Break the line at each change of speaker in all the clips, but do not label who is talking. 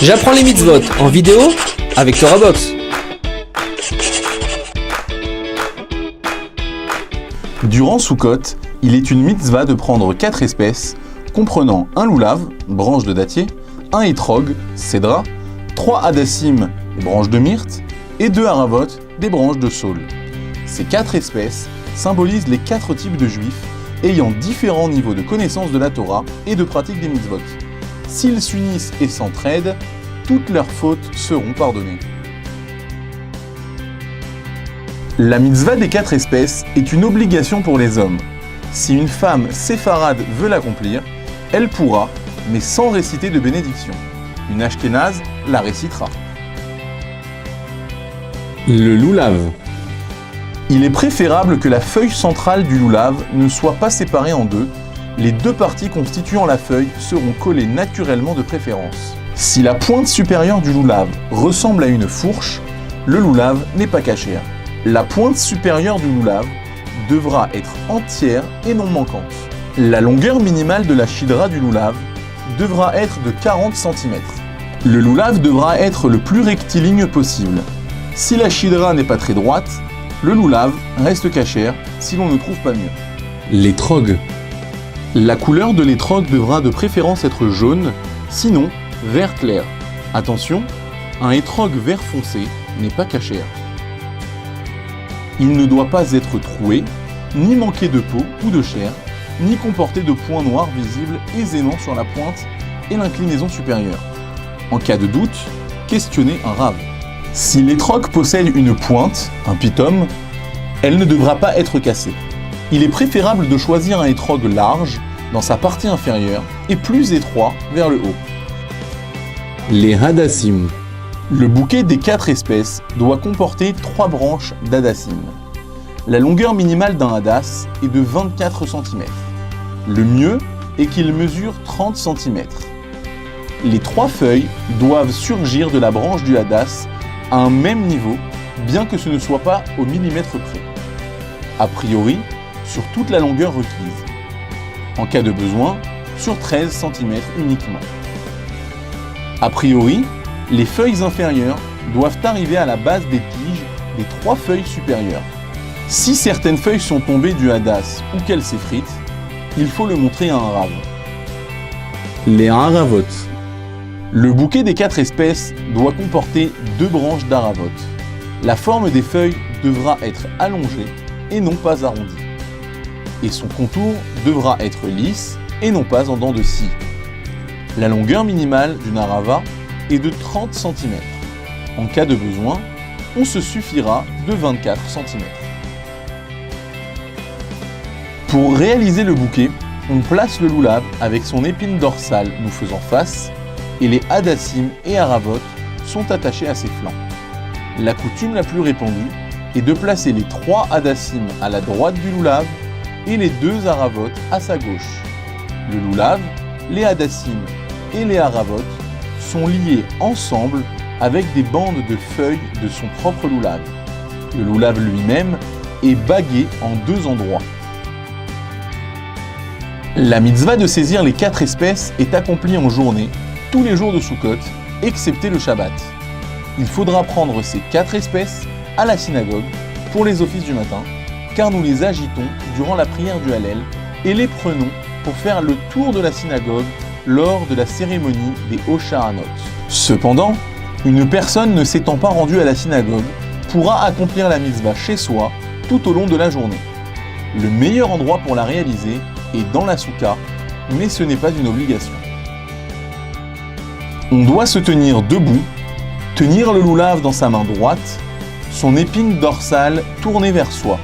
J'apprends les mitzvot en vidéo avec TorahBox.
Durant Soukot, il est une mitzvah de prendre 4 espèces, comprenant un loulav, branche de dattier, un étrog, cédra, 3 hadassim, branches de myrte, et 2 haravot, des branches de saule. Ces 4 espèces symbolisent les 4 types de juifs ayant différents niveaux de connaissance de la Torah et de pratique des mitzvot. S'ils s'unissent et s'entraident, toutes leurs fautes seront pardonnées. La mitzvah des 4 espèces est une obligation pour les hommes. Si une femme séfarade veut l'accomplir, elle pourra, mais sans réciter de bénédiction. Une ashkénaze la récitera.
Le loulav.
Il est préférable que la feuille centrale du loulav ne soit pas séparée en deux. Les 2 parties constituant la feuille seront collées naturellement de préférence. Si la pointe supérieure du loulav ressemble à une fourche, le loulav n'est pas kasher. La pointe supérieure du loulav devra être entière et non manquante. La longueur minimale de la shidra du loulav devra être de 40 cm. Le loulav devra être le plus rectiligne possible. Si la shidra n'est pas très droite, le loulav reste kasher si l'on ne trouve pas mieux.
L'étrog.
La couleur de l'étrog devra de préférence être jaune, sinon vert clair. Attention, un étrog vert foncé n'est pas kasher. Il ne doit pas être troué, ni manquer de peau ou de chair, ni comporter de points noirs visibles aisément sur la pointe et l'inclinaison supérieure. En cas de doute, questionnez un rave. Si l'étrog possède une pointe, un pitom, elle ne devra pas être cassée. Il est préférable de choisir un étrog large dans sa partie inférieure et plus étroit vers le haut.
Les hadassim.
Le bouquet des 4 espèces doit comporter 3 branches d'hadassim. La longueur minimale d'un hadas est de 24 cm. Le mieux est qu'il mesure 30 cm. Les 3 feuilles doivent surgir de la branche du hadas à un même niveau, bien que ce ne soit pas au millimètre près. A priori, sur toute la longueur requise. En cas de besoin, sur 13 cm uniquement. A priori, les feuilles inférieures doivent arriver à la base des tiges des 3 feuilles supérieures. Si certaines feuilles sont tombées du hadas ou qu'elles s'effritent, il faut le montrer à un rave.
Les haravot.
Le bouquet des 4 espèces doit comporter 2 branches d'haravot. La forme des feuilles devra être allongée et non pas arrondie. Et son contour devra être lisse et non pas en dents de scie. La longueur minimale d'une harava est de 30 cm. En cas de besoin, on se suffira de 24 cm. Pour réaliser le bouquet, on place le loulav avec son épine dorsale nous faisant face et les hadassim et haravot sont attachés à ses flancs. La coutume la plus répandue est de placer les 3 hadassim à la droite du loulav et les 2 haravot à sa gauche. Le loulav, les hadassim et les haravot sont liés ensemble avec des bandes de feuilles de son propre loulav. Le loulav lui-même est bagué en 2 endroits. La mitzvah de saisir les 4 espèces est accomplie en journée, tous les jours de Soukot, excepté le Shabbat. Il faudra prendre ces 4 espèces à la synagogue pour les offices du matin, car nous les agitons durant la prière du Hallel et les prenons pour faire le tour de la synagogue lors de la cérémonie des Hoshahanot. Cependant, une personne ne s'étant pas rendue à la synagogue pourra accomplir la mitzvah chez soi tout au long de la journée. Le meilleur endroit pour la réaliser est dans la soukha, mais ce n'est pas une obligation. On doit se tenir debout, tenir le loulav dans sa main droite, son épine dorsale tournée vers soi.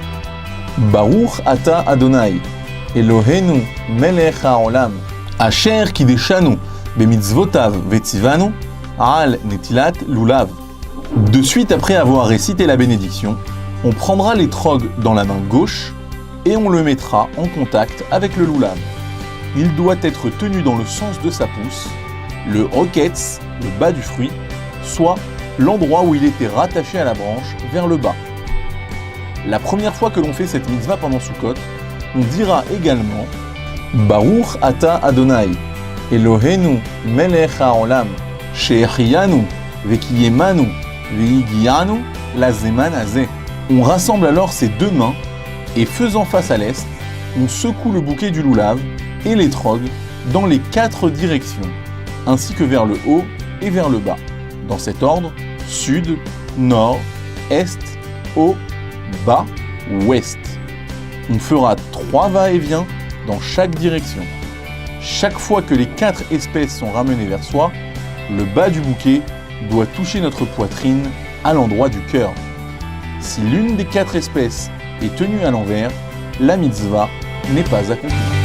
Baruch ata Adonai, Eloheinu melech haolam, asher kideshanu bemitzvotav vetzivanu, al netilat lulav. De suite après avoir récité la bénédiction, on prendra l'étrog dans la main gauche et on le mettra en contact avec le loulav. Il doit être tenu dans le sens de sa pousse, le roketz, le bas du fruit, soit l'endroit où il était rattaché à la branche vers le bas. La première fois que l'on fait cette mitzvah pendant Soukot, on dira également Baruch ata Adonai, Elohenu melech haolam, she'echianu, ve'kiyemanu, ve'igianu, lazeman hazeh. On rassemble alors ses deux mains et faisant face à l'est, on secoue le bouquet du loulav et l'étrog dans les 4 directions, ainsi que vers le haut et vers le bas. Dans cet ordre, sud, nord, est, haut, bas, ouest. On fera 3 va-et-vient dans chaque direction. Chaque fois que les 4 espèces sont ramenées vers soi, le bas du bouquet doit toucher notre poitrine à l'endroit du cœur. Si l'une des 4 espèces est tenue à l'envers, la mitzvah n'est pas accomplie.